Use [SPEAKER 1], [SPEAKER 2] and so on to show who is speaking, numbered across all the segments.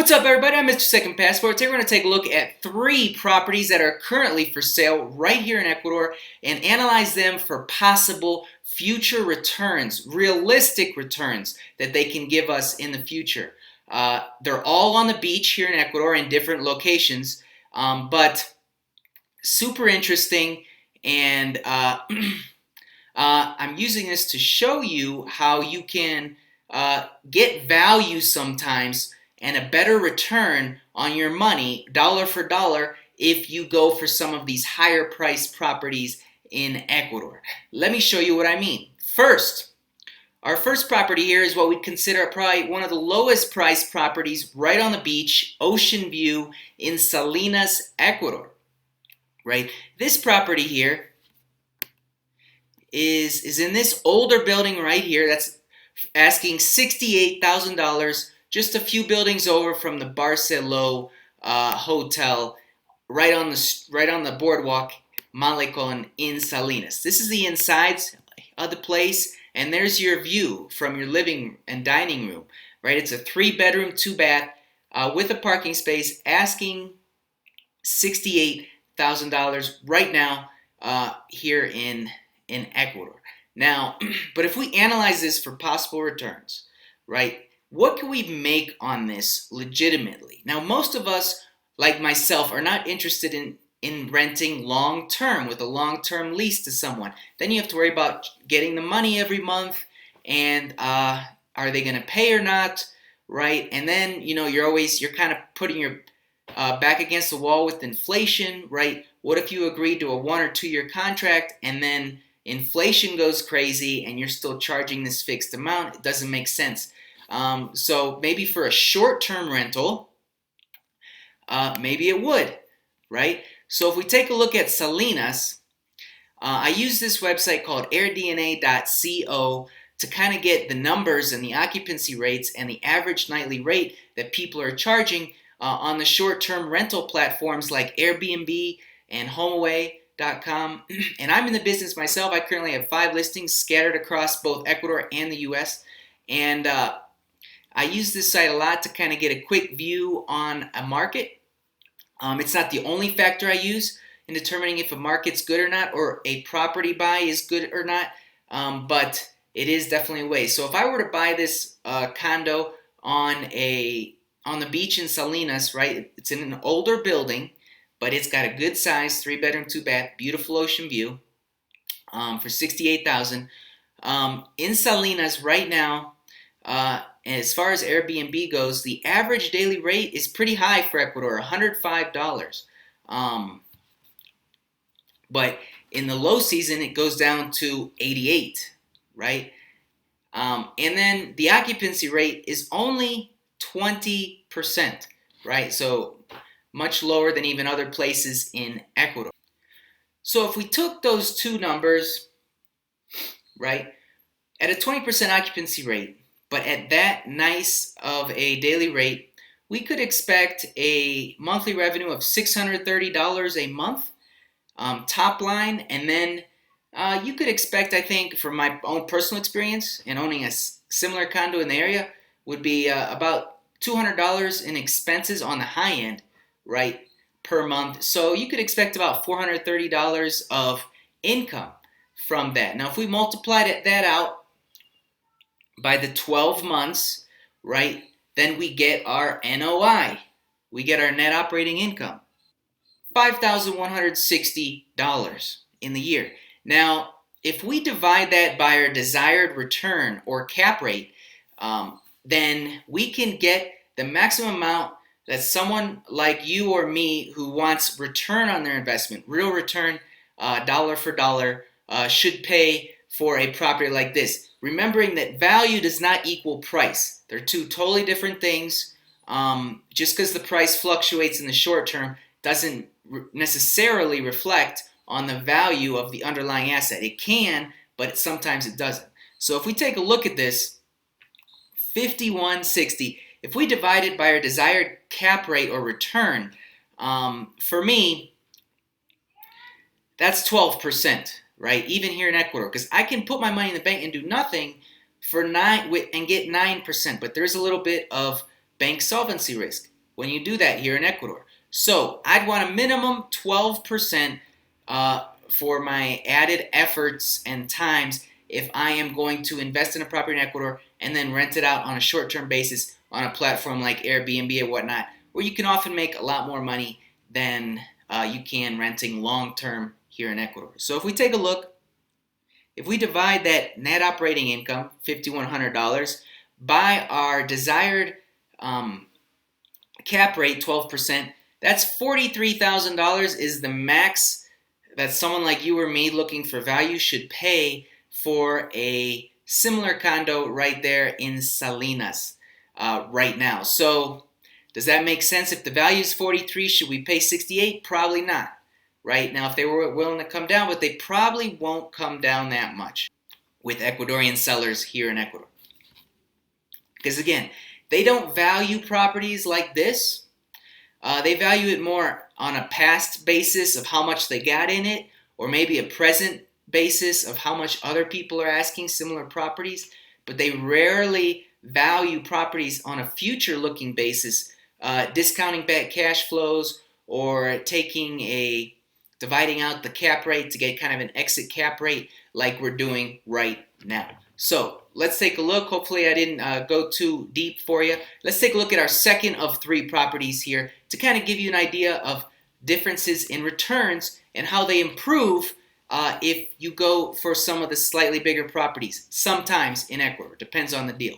[SPEAKER 1] What's up, everybody? I'm Mr. Second Passport. Today we're going to take a look at 3 properties that are currently for sale right here in Ecuador and analyze them for possible future returns, realistic returns that they can give us in the future. They're all on the beach here in Ecuador in different locations, but super interesting, and I'm using this to show you how you can get value sometimes and a better return on your money, dollar for dollar, if you go for some of these higher priced properties in Ecuador. Let me show you what I mean. First, our first property here is what we'd consider probably one of the lowest priced properties right on the beach, ocean view in Salinas, Ecuador. Right? This property here is in this older building right here that's asking $68,000, just a few buildings over from the Barceló hotel, right on the boardwalk Malecon in Salinas. This is the insides of the place, and there's your view from your living and dining room. Right, it's a 3-bedroom, 2-bath with a parking space, asking $68,000 right now here in Ecuador. Now, but if we analyze this for possible returns, right, what can we make on this legitimately? Now, most of us, like myself, are not interested in renting long-term with a long-term lease to someone. Then you have to worry about getting the money every month, and are they going to pay or not, right? And then, you're kind of putting your back against the wall with inflation, right? What if you agreed to a 1 or 2 year contract and then inflation goes crazy and you're still charging this fixed amount? It doesn't make sense. So maybe for a short-term rental, maybe it would, right? So if we take a look at Salinas, I use this website called airdna.co to kind of get the numbers and the occupancy rates and the average nightly rate that people are charging on the short-term rental platforms like Airbnb and HomeAway.com. And I'm in the business myself. I currently have 5 listings scattered across both Ecuador and the US. And I use this site a lot to kind of get a quick view on a market. It's not the only factor I use in determining if a market's good or not, or a property buy is good or not, but it is definitely a way. So if I were to buy this condo on the beach in Salinas, right, it's in an older building, but it's got a good size, 3-bedroom, 2-bath, beautiful ocean view, for $68,000. In Salinas right now, as far as Airbnb goes, the average daily rate is pretty high for Ecuador, $105. But in the low season, it goes down to 88, right? And then the occupancy rate is only 20%, right? So much lower than even other places in Ecuador. So if we took those two numbers, right, at a 20% occupancy rate, but at that nice of a daily rate, we could expect a monthly revenue of $630 a month, top line, and then you could expect, I think, from my own personal experience and owning a similar condo in the area, would be about $200 in expenses on the high end, right, per month. So you could expect about $430 of income from that. Now, if we multiplied that out by the 12 months, right, then we get our NOI. We get our net operating income, $5,160 in the year. Now, if we divide that by our desired return or cap rate, then we can get the maximum amount that someone like you or me who wants return on their investment, real return, dollar for dollar, should pay for a property like this. Remembering that value does not equal price. They're two totally different things. Just because the price fluctuates in the short term doesn't necessarily reflect on the value of the underlying asset. It can, but sometimes it doesn't. So if we take a look at this, 5160, if we divide it by our desired cap rate or return, for me, that's 12%. Right, even here in Ecuador, because I can put my money in the bank and do nothing for and get 9%, but there's a little bit of bank solvency risk. when you do that here in Ecuador. So I'd want a minimum 12% for my added efforts and times if I am going to invest in a property in Ecuador and then rent it out on a short-term basis on a platform like Airbnb or whatnot, where you can often make a lot more money than you can renting long-term here in Ecuador. So if we take a look, if we divide that net operating income, $5,100, by our desired cap rate, 12%, that's $43,000 is the max that someone like you or me looking for value should pay for a similar condo right there in Salinas right now. So does that make sense? If the value is 43, should we pay 68? Probably not. Right now, if they were willing to come down, but they probably won't come down that much with Ecuadorian sellers here in Ecuador. Because again, they don't value properties like this. They value it more on a past basis of how much they got in it, or maybe a present basis of how much other people are asking similar properties. But they rarely value properties on a future-looking basis, discounting back cash flows or dividing out the cap rate to get kind of an exit cap rate like we're doing right now. So let's take a look. Hopefully I didn't go too deep for you. Let's take a look at our second of 3 properties here to kind of give you an idea of differences in returns and how they improve if you go for some of the slightly bigger properties, sometimes in Ecuador. Depends on the deal.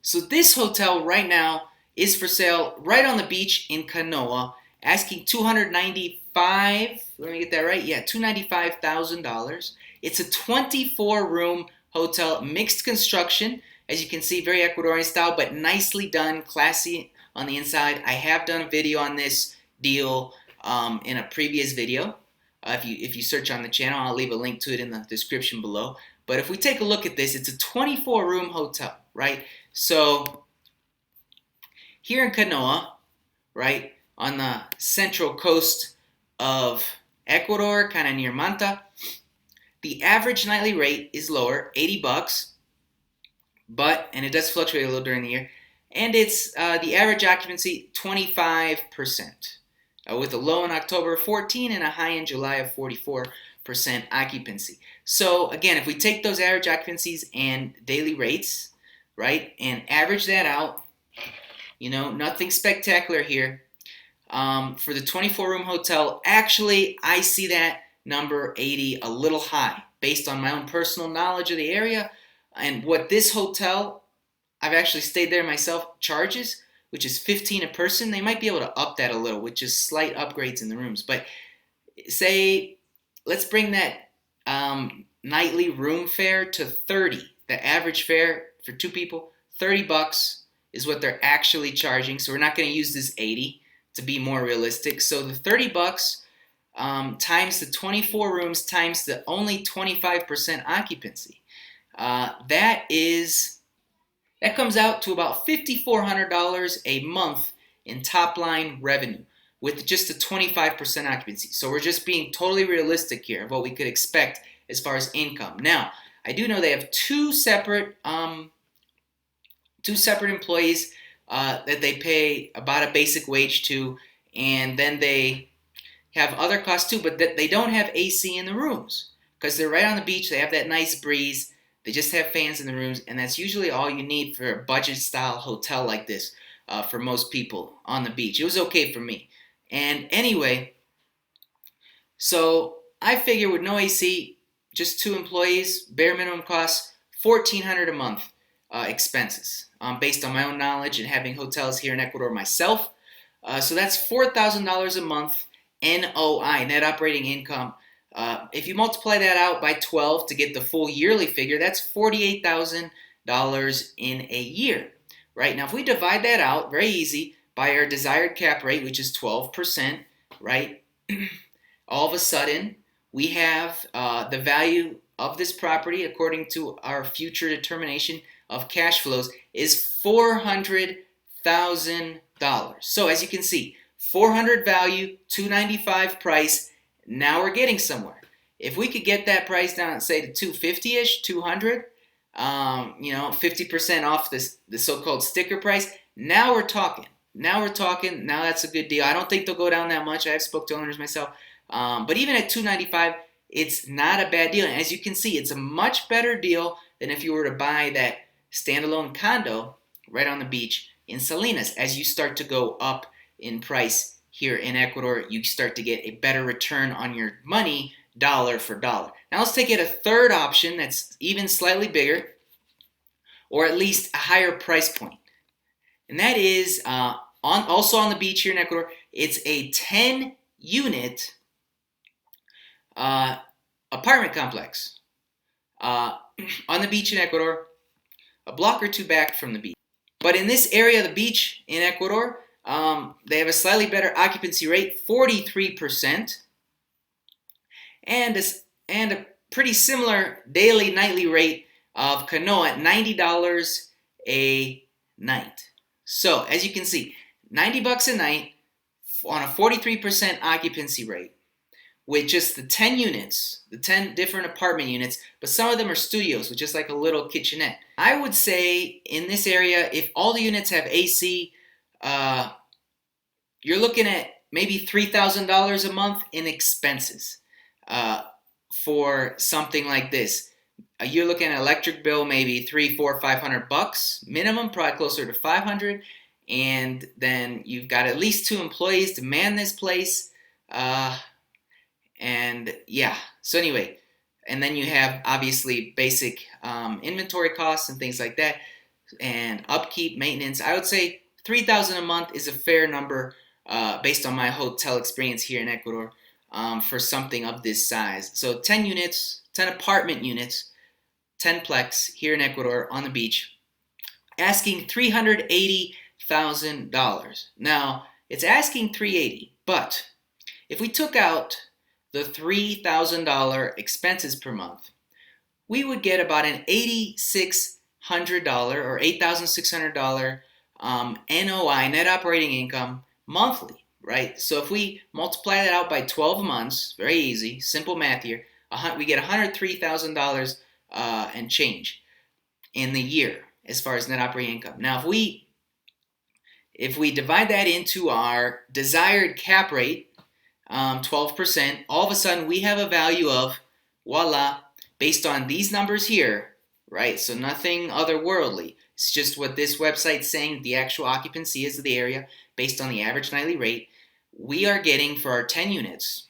[SPEAKER 1] So this hotel right now is for sale right on the beach in Kanoa, asking $295,000. Let me get that right. Yeah, $295,000. It's a 24-room hotel, mixed construction. As you can see, very Ecuadorian style, but nicely done, classy on the inside. I have done a video on this deal in a previous video. If you search on the channel, I'll leave a link to it in the description below. But if we take a look at this, it's a 24-room hotel, right? So here in Kanoa, right, on the central coast of Ecuador, kind of near Manta, the average nightly rate is lower, $80, and it does fluctuate a little during the year, and it's the average occupancy 25%, with a low in October of 14 and a high in July of 44% occupancy. So again, if we take those average occupancies and daily rates, right, and average that out, nothing spectacular here. For the 24-room hotel, actually, I see that number 80 a little high based on my own personal knowledge of the area and what this hotel, I've actually stayed there myself, charges, which is $15 a person. They might be able to up that a little with just slight upgrades in the rooms. But say, let's bring that nightly room fare to $30. The average fare for 2 people, $30 is what they're actually charging. So we're not going to use this 80 to be more realistic. So the $30 times the 24 rooms times the only 25% occupancy, that comes out to about $5,400 a month in top line revenue with just a 25% occupancy. So we're just being totally realistic here of what we could expect as far as income. Now, I do know they have two separate employees that they pay about a basic wage to, and then they have other costs too, but they don't have AC in the rooms because they're right on the beach. They have that nice breeze. They just have fans in the rooms, and that's usually all you need for a budget-style hotel like this for most people on the beach. It was okay for me. And anyway, so I figure with no AC, just 2 employees, bare minimum costs, $1,400 a month expenses based on my own knowledge and having hotels here in Ecuador myself. So that's $4,000 a month NOI, net operating income. If you multiply that out by 12 to get the full yearly figure, that's $48,000 in a year. Right? Now, if we divide that out, very easy, by our desired cap rate, which is 12%, right? All of a sudden, we have the value of this property, according to our future determination of cash flows, is $400,000. So as you can see, 400 value, 295 price. Now we're getting somewhere. If we could get that price down, say to 250-ish, 200, 50% off the so-called sticker price, Now we're talking. Now we're talking. Now that's a good deal. I don't think they'll go down that much. I have spoke to owners myself. But even at $295, it's not a bad deal. And as you can see, it's a much better deal than if you were to buy that standalone condo right on the beach in Salinas. As you start to go up in price here in Ecuador, you start to get a better return on your money dollar for dollar. Now let's take it a third option that's even slightly bigger, or at least a higher price point. And that is also on the beach here in Ecuador. It's a 10-unit apartment complex on the beach in Ecuador, a block or two back from the beach. But in this area of the beach in Ecuador, they have a slightly better occupancy rate, 43%, and a pretty similar daily, nightly rate of Kanoa at $90 a night. So as you can see, $90 a night on a 43% occupancy rate with just the 10 units, the 10 different apartment units, but some of them are studios with just like a little kitchenette. I would say in this area, if all the units have AC, you're looking at maybe $3,000 a month in expenses for something like this. You're looking at an electric bill maybe $300, $400, $500 minimum, probably closer to $500, and then you've got at least 2 employees to man this place, and yeah. So anyway, and then you have obviously basic inventory costs and things like that, and upkeep, maintenance. I would say $3,000 a month is a fair number based on my hotel experience here in Ecuador for something of this size. So 10 units, 10 apartment units, 10plex here in Ecuador on the beach, asking $380,000. Now, it's asking $380,000, but if we took out the $3,000 expenses per month, we would get about an $8,600 or $8,600 NOI, net operating income, monthly, right? So if we multiply that out by 12 months, very easy, simple math here, we get $103,000 and change in the year as far as net operating income. Now, if we divide that into our desired cap rate, 12%, all of a sudden we have a value of, voila, based on these numbers here, right? So nothing otherworldly. It's just what this website's saying the actual occupancy is of the area based on the average nightly rate. We are getting for our 10 units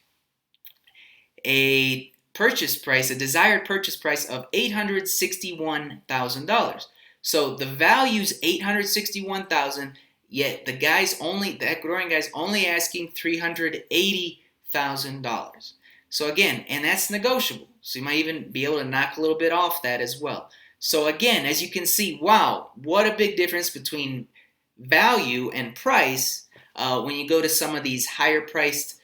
[SPEAKER 1] a purchase price, a desired purchase price of $861,000. So the value's $861,000, yet the Ecuadorian guy's only asking $380,000. So again, and that's negotiable. So you might even be able to knock a little bit off that as well. So again, as you can see, wow, what a big difference between value and price when you go to some of these higher priced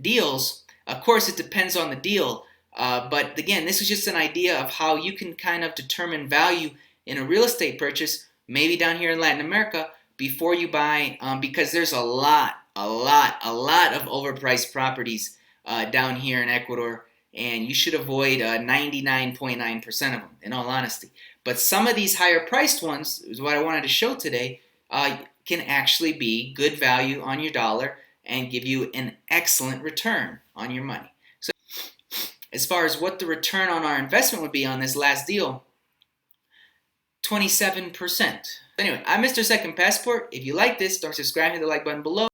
[SPEAKER 1] deals. Of course, it depends on the deal. But again, this is just an idea of how you can kind of determine value in a real estate purchase, maybe down here in Latin America, before you buy, because there's a lot of overpriced properties down here in Ecuador, and you should avoid 99.9% of them, in all honesty. But some of these higher priced ones, is what I wanted to show today, can actually be good value on your dollar and give you an excellent return on your money. So as far as what the return on our investment would be on this last deal, 27%. Anyway, I'm Mr. Second Passport. If you like this, don't subscribe, hit the like button below.